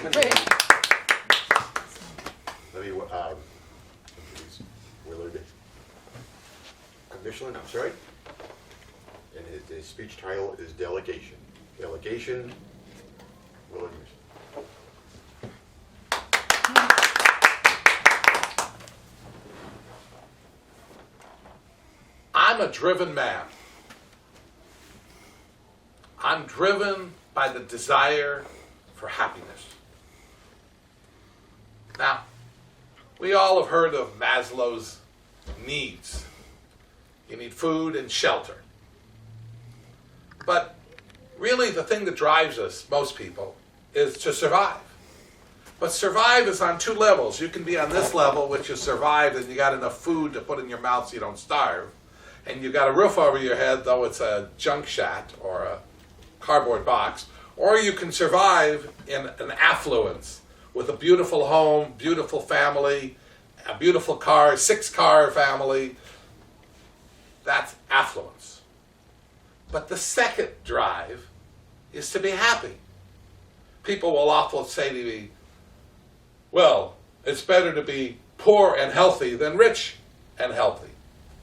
Let me introduce Willard Michlin, I'm sorry. And his speech title is Delegation. Delegation, Willard Michlin. I'm a driven man. I'm driven by the desire for happiness. Now, we all have heard of Maslow's needs. You need food and shelter. But really the thing that drives us, most people, is to survive. But survive is on two levels. You can be on this level, which is survive, and you got enough food to put in your mouth so you don't starve. And you got a roof over your head, though it's a junk shack or a cardboard box. Or you can survive in an affluence with a beautiful home, beautiful family, a beautiful car, 6-car family. That's affluence. But the second drive is to be happy. People will often say to me, well, it's better to be poor and healthy than rich and healthy.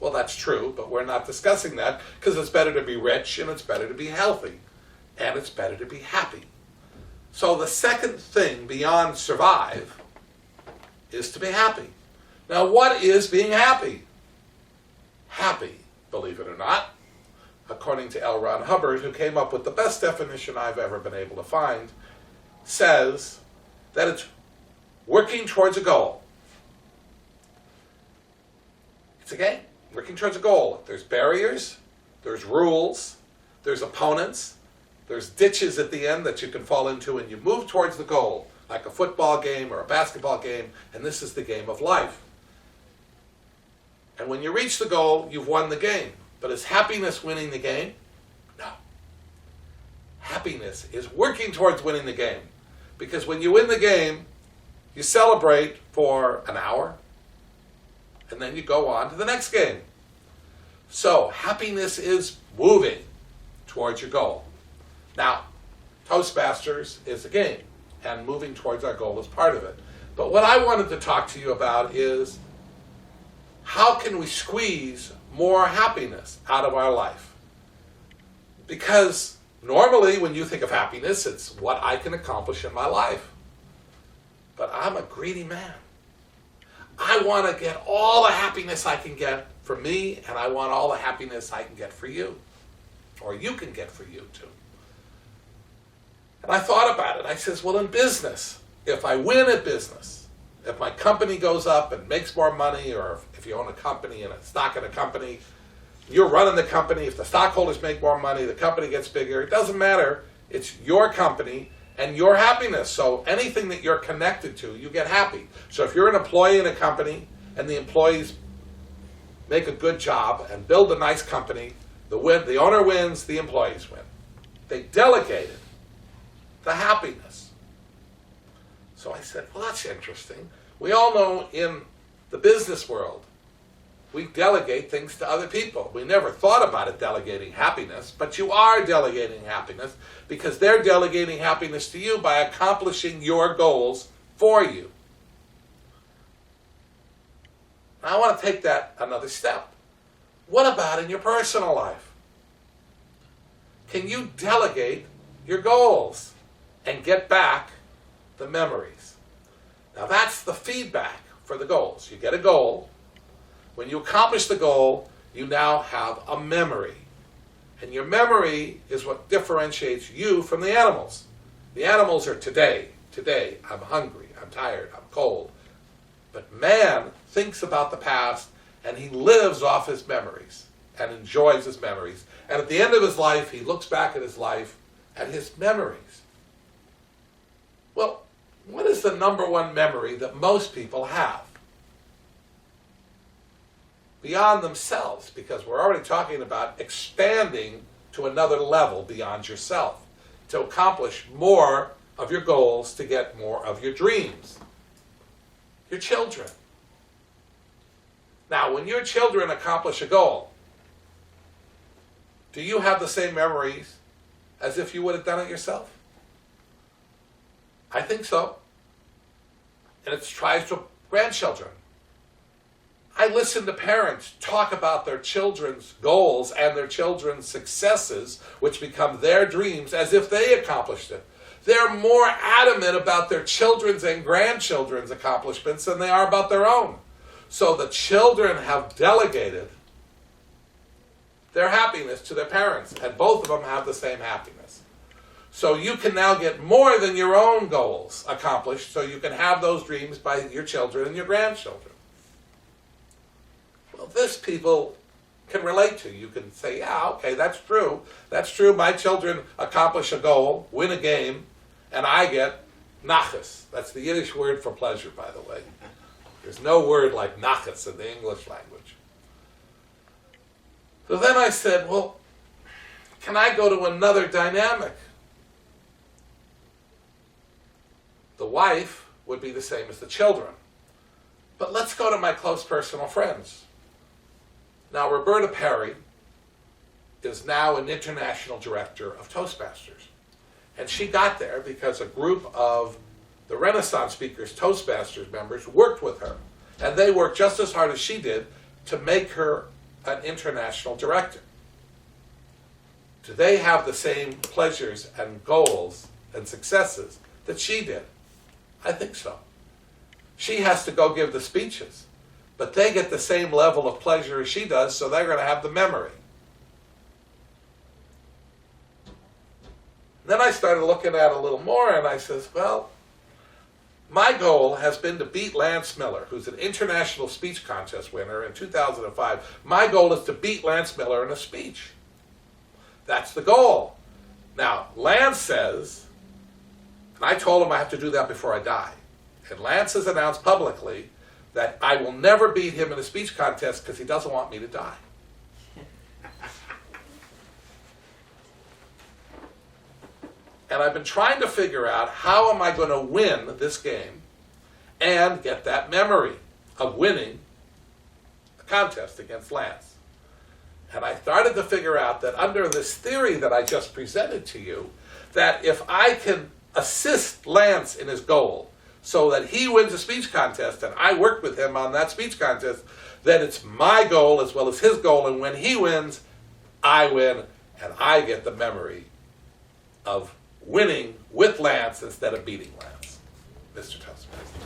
Well, that's true, but we're not discussing that because it's better to be rich and it's better to be healthy and it's better to be happy. So the second thing beyond survive is to be happy. Now, what is being happy? Happy, believe it or not, according to L. Ron Hubbard, who came up with the best definition I've ever been able to find, says that it's working towards a goal. It's a game. Working towards a goal. There's barriers, there's rules, there's opponents, there's ditches at the end that you can fall into, and you move towards the goal, like a football game or a basketball game, and this is the game of life. And when you reach the goal, you've won the game. But is happiness winning the game? No. Happiness is working towards winning the game. Because when you win the game, you celebrate for an hour, and then you go on to the next game. So, happiness is moving towards your goal. Now, Toastmasters is a game, and moving towards our goal is part of it. But what I wanted to talk to you about is how can we squeeze more happiness out of our life? Because normally when you think of happiness, it's what I can accomplish in my life. But I'm a greedy man. I want to get all the happiness I can get for me, and I want all the happiness I can get for you. Or you can get for you too. And I thought about it. I says, well, in business, if I win at business, if my company goes up and makes more money, or if you own a company and a stock in a company, you're running the company. If the stockholders make more money, the company gets bigger. It doesn't matter. It's your company and your happiness. So anything that you're connected to, you get happy. So if you're an employee in a company and the employees make a good job and build a nice company, the owner wins, the employees win. They delegated the happiness. So I said, well, that's interesting. We all know in the business world, we delegate things to other people. We never thought about it delegating happiness, but you are delegating happiness because they're delegating happiness to you by accomplishing your goals for you. Now, I want to take that another step. What about in your personal life? Can you delegate your goals and get back the memories? Now, that's the feedback for the goals. You get a goal. When you accomplish the goal, you now have a memory. And your memory is what differentiates you from the animals. The animals are today. Today, I'm hungry, I'm tired, I'm cold. But man thinks about the past, and he lives off his memories and enjoys his memories. And at the end of his life, he looks back at his life and his memories. Well, what is the number one memory that most people have? Beyond themselves, because we're already talking about expanding to another level beyond yourself, to accomplish more of your goals, to get more of your dreams. Your children. Now, when your children accomplish a goal, do you have the same memories as if you would have done it yourself? I think so. And it tries to grandchildren. I listen to parents talk about their children's goals and their children's successes, which become their dreams, as if they accomplished it. They're more adamant about their children's and grandchildren's accomplishments than they are about their own. So the children have delegated their happiness to their parents, and both of them have the same happiness. So you can now get more than your own goals accomplished, so you can have those dreams by your children and your grandchildren. Well, this people can relate to. You can say, yeah, okay, that's true. That's true. My children accomplish a goal, win a game, and I get nachas. That's the Yiddish word for pleasure, by the way. There's no word like nachas in the English language. So then I said, well, can I go to another dynamic? The wife would be the same as the children. But let's go to my close personal friends. Now, Roberta Perry is now an international director of Toastmasters. And she got there because a group of the Renaissance Speakers Toastmasters members worked with her. And they worked just as hard as she did to make her an international director. Do they have the same pleasures and goals and successes that she did? I think so. She has to go give the speeches, but they get the same level of pleasure as she does, so they're going to have the memory. Then I started looking at it a little more, and I says, well, my goal has been to beat Lance Miller, who's an international speech contest winner in 2005. My goal is to beat Lance Miller in a speech. That's the goal. Now, Lance says, and I told him I have to do that before I die. And Lance has announced publicly that I will never beat him in a speech contest because he doesn't want me to die. And I've been trying to figure out how am I going to win this game and get that memory of winning a contest against Lance. And I started to figure out that under this theory that I just presented to you, that if I can assist Lance in his goal so that he wins a speech contest and I worked with him on that speech contest, then it's my goal as well as his goal, and when he wins, I win and I get the memory of winning with Lance instead of beating Lance. Mr. Toastmaster.